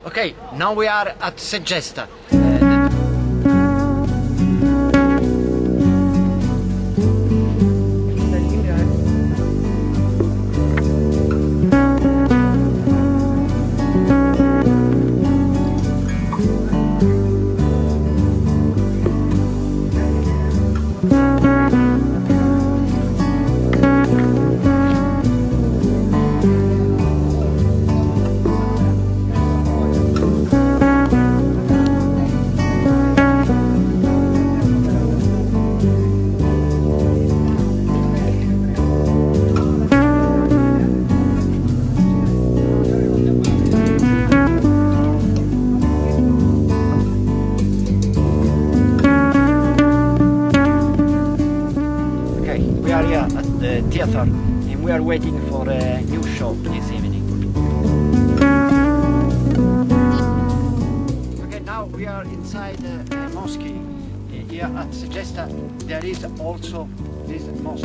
Okay, now we are at Segesta. We are here at the theater and we are waiting for a new show this evening. Okay, now we are inside a mosque here at Segesta. There is also this mosque.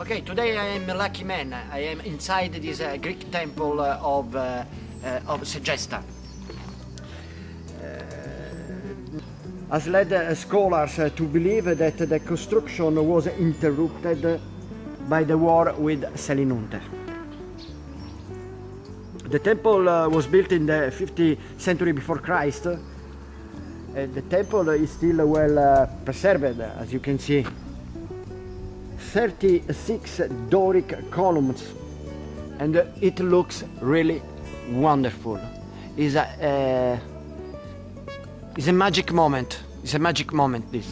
Okay, today I am a lucky man. I am inside this Greek temple of Segesta. Has led scholars to believe that the construction was interrupted by the war with Selinunte. The temple was built in the 50th century before Christ. The temple is still well preserved, as you can see. 36 Doric columns, and it looks really wonderful. It's a magic moment. It's a magic moment, this.